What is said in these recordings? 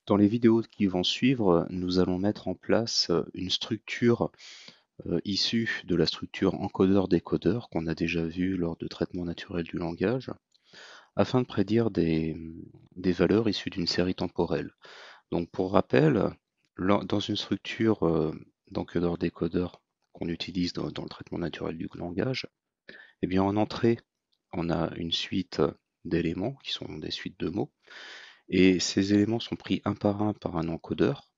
Dans les vidéos qui vont suivre, nous allons mettre en place une structure issue de la structure encodeur-décodeur qu'on a déjà vue lors de traitement naturel du langage, afin de prédire des valeurs issues d'une série temporelle. Donc pour rappel, dans une structure d'encodeur-décodeur qu'on utilise dans le traitement naturel du langage, eh bien en entrée, on a une suite d'éléments qui sont des suites de mots, et ces éléments sont pris un par un encodeur.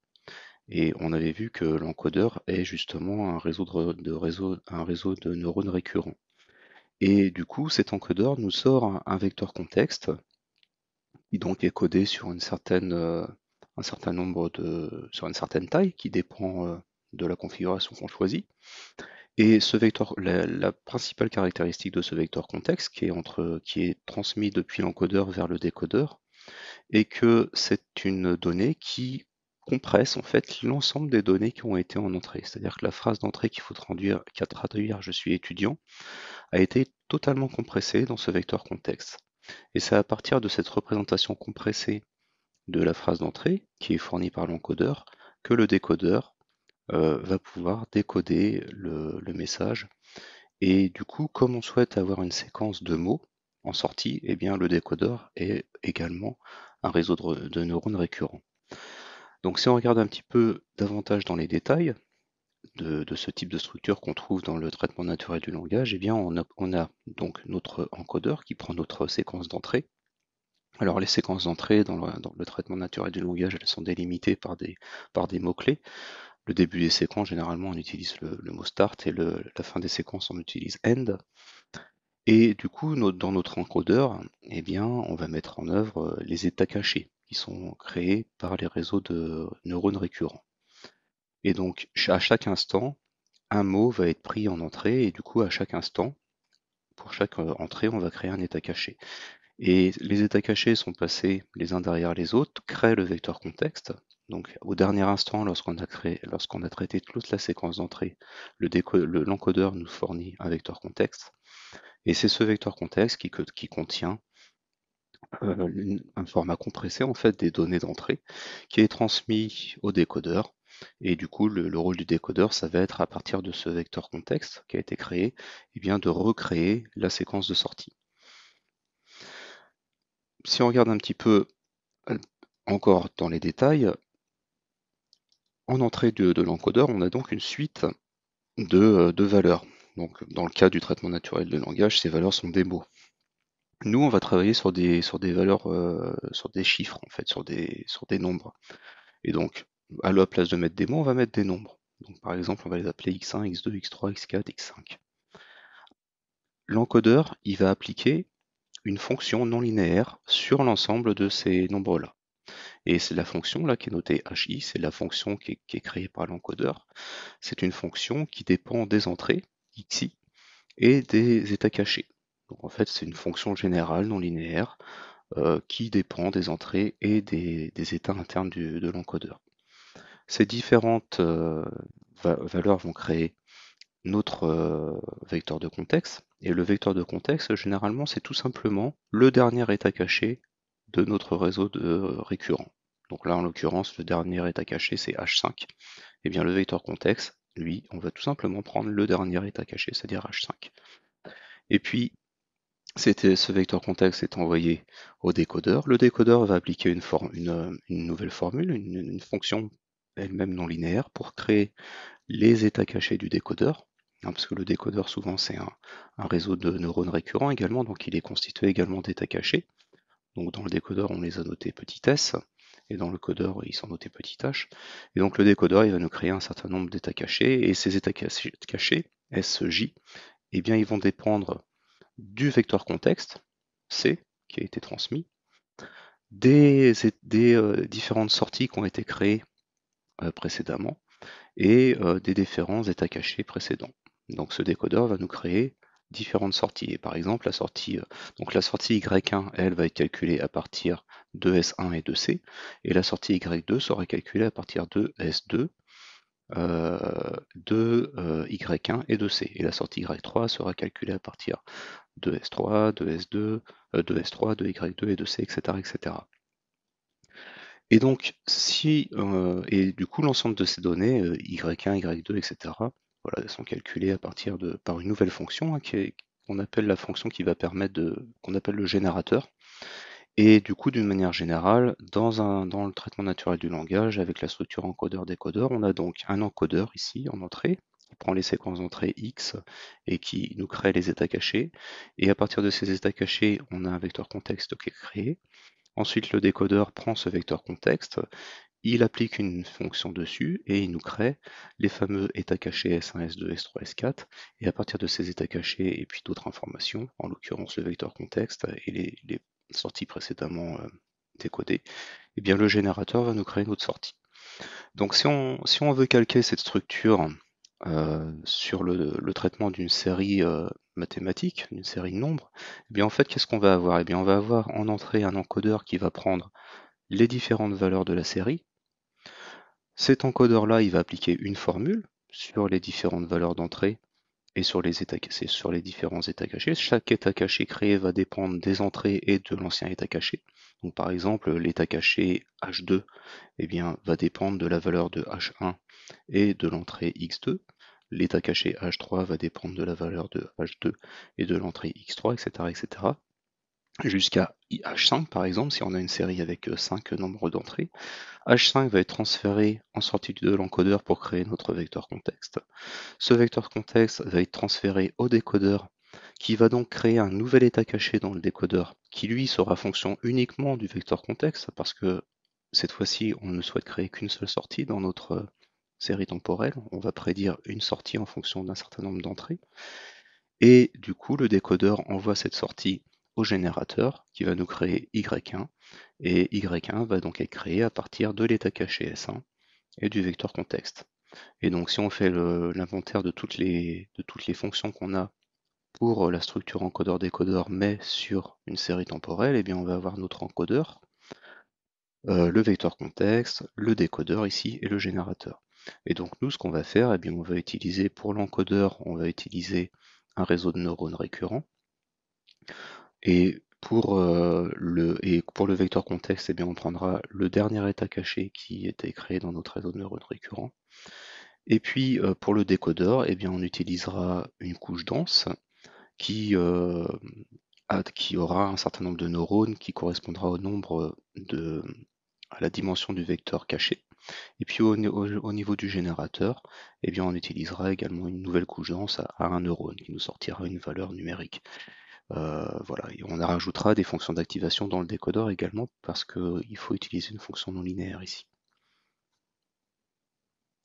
Et on avait vu que l'encodeur est justement un réseau de neurones récurrents. Et du coup, cet encodeur nous sort un vecteur contexte qui donc est codé sur un certain nombre sur une certaine taille qui dépend de la configuration qu'on choisit. Et la principale caractéristique de ce vecteur contexte qui est transmis depuis l'encodeur vers le décodeur, et que c'est une donnée qui compresse en fait l'ensemble des données qui ont été en entrée. C'est-à-dire que la phrase d'entrée qu'il faut traduire je suis étudiant a été totalement compressée dans ce vecteur contexte. Et c'est à partir de cette représentation compressée de la phrase d'entrée, qui est fournie par l'encodeur, que le décodeur va pouvoir décoder le message. Et du coup, comme on souhaite avoir une séquence de mots en sortie, eh bien le décodeur est également un réseau de neurones récurrents. Donc si on regarde un petit peu davantage dans les détails de ce type de structure qu'on trouve dans le traitement naturel du langage, eh bien on a donc notre encodeur qui prend notre séquence d'entrée. Alors les séquences d'entrée dans le traitement naturel du langage, elles sont délimitées par des mots-clés. Le début des séquences, généralement, on utilise le mot start, et la fin des séquences, on utilise end. Et du coup, dans notre encodeur, eh bien, on va mettre en œuvre les états cachés qui sont créés par les réseaux de neurones récurrents. Et donc, à chaque instant, un mot va être pris en entrée, et du coup, à chaque instant, pour chaque entrée, on va créer un état caché. Et les états cachés sont passés les uns derrière les autres, créent le vecteur contexte. Donc, au dernier instant, lorsqu'on a traité toute la séquence d'entrée, l'encodeur nous fournit un vecteur contexte. Et c'est ce vecteur contexte qui contient un format compressé en fait des données d'entrée qui est transmis au décodeur. Et du coup, le rôle du décodeur, ça va être à partir de ce vecteur contexte qui a été créé, eh bien, de recréer la séquence de sortie. Si on regarde un petit peu euh, encore dans les détails, en entrée de l'encodeur, on a donc une suite de valeurs. Donc, dans le cas du traitement naturel de langage, ces valeurs sont des mots. Nous, on va travailler sur des valeurs, sur des chiffres, en fait, sur des nombres. Et donc, à la place de mettre des mots, on va mettre des nombres. Donc, par exemple, on va les appeler x1, x2, x3, x4, x5. L'encodeur, il va appliquer une fonction non linéaire sur l'ensemble de ces nombres-là. Et c'est la fonction là qui est notée hi, c'est la fonction qui est créée par l'encodeur. C'est une fonction qui dépend des entrées, xi, et des états cachés. Donc en fait, c'est une fonction générale non linéaire qui dépend des entrées et des états internes de l'encodeur. Ces différentes valeurs vont créer notre vecteur de contexte. Et le vecteur de contexte, généralement, c'est tout simplement le dernier état caché de notre réseau de récurrents. Donc là, en l'occurrence, le dernier état caché, c'est H5. Et bien, le vecteur contexte, lui, on va tout simplement prendre le dernier état caché, c'est-à-dire H5. Et puis, ce vecteur contexte est envoyé au décodeur. Le décodeur va appliquer une nouvelle formule, une fonction elle-même non linéaire pour créer les états cachés du décodeur, hein, parce que le décodeur souvent c'est un réseau de neurones récurrents également, donc il est constitué également d'états cachés. Donc dans le décodeur on les a notés petit s, et dans le codeur ils sont notés petit h. Et donc le décodeur il va nous créer un certain nombre d'états cachés, et ces états cachés, SJ, eh bien ils vont dépendre du vecteur contexte, C, qui a été transmis, des différentes sorties qui ont été créées précédemment, et des différents états cachés précédents. Donc ce décodeur va nous créer différentes sorties. Et par exemple, la sortie Y1, elle, va être calculée à partir de S1 et de C, et la sortie Y2 sera calculée à partir de S2, Y1 et de C. Et la sortie Y3 sera calculée à partir de S3, de S2, de S3, de Y2 et de C, etc., etc. Et donc, si, et du coup, l'ensemble de ces données, y1, y2, etc., voilà, elles sont calculées à partir par une nouvelle fonction, hein, qu'on appelle la fonction qui va permettre qu'on appelle le générateur. Et du coup, d'une manière générale, dans le traitement naturel du langage, avec la structure encodeur-décodeur, on a donc un encodeur ici en entrée, qui prend les séquences d'entrée X et qui nous crée les états cachés. Et à partir de ces états cachés, on a un vecteur contexte qui est créé. Ensuite, le décodeur prend ce vecteur contexte, il applique une fonction dessus et il nous crée les fameux états cachés S1, S2, S3, S4. Et à partir de ces états cachés et puis d'autres informations, en l'occurrence le vecteur contexte et les sorties précédemment décodées, eh bien le générateur va nous créer une autre sortie. Donc si on veut calquer cette structure sur le traitement d'une série mathématique, d'une série de nombres, eh bien en fait qu'est-ce qu'on va avoir? Eh bien on va avoir en entrée un encodeur qui va prendre les différentes valeurs de la série. Cet encodeur-là, il va appliquer une formule sur les différentes valeurs d'entrée et sur les différents états cachés. Chaque état caché créé va dépendre des entrées et de l'ancien état caché. Donc par exemple, l'état caché H2 eh bien, va dépendre de la valeur de H1 et de l'entrée X2. L'état caché H3 va dépendre de la valeur de H2 et de l'entrée X3, etc., etc. Jusqu'à H5 par exemple, si on a une série avec 5 nombres d'entrées. H5 va être transféré en sortie de l'encodeur pour créer notre vecteur contexte. Ce vecteur contexte va être transféré au décodeur qui va donc créer un nouvel état caché dans le décodeur qui lui sera fonction uniquement du vecteur contexte parce que cette fois-ci on ne souhaite créer qu'une seule sortie dans notre série temporelle. On va prédire une sortie en fonction d'un certain nombre d'entrées. Et du coup, le décodeur envoie cette sortie au générateur qui va nous créer Y1. Et Y1 va donc être créé à partir de l'état caché S1 et du vecteur contexte. Et donc si on fait l'inventaire de toutes les fonctions qu'on a pour la structure encodeur-décodeur, mais sur une série temporelle, eh bien on va avoir notre encodeur, le vecteur contexte, le décodeur ici et le générateur. Et donc nous, ce qu'on va faire, eh bien on va utiliser pour l'encodeur, on va utiliser un réseau de neurones récurrents. Et pour le vecteur contexte, eh bien, on prendra le dernier état caché qui était créé dans notre réseau de neurones récurrents. Et puis pour le décodeur, eh bien, on utilisera une couche dense qui, qui aura un certain nombre de neurones qui correspondra au nombre à la dimension du vecteur caché. Et puis au niveau du générateur, eh bien, on utilisera également une nouvelle couche dense à un neurone qui nous sortira une valeur numérique. Voilà, et on rajoutera des fonctions d'activation dans le décodeur également parce qu'il faut utiliser une fonction non linéaire ici.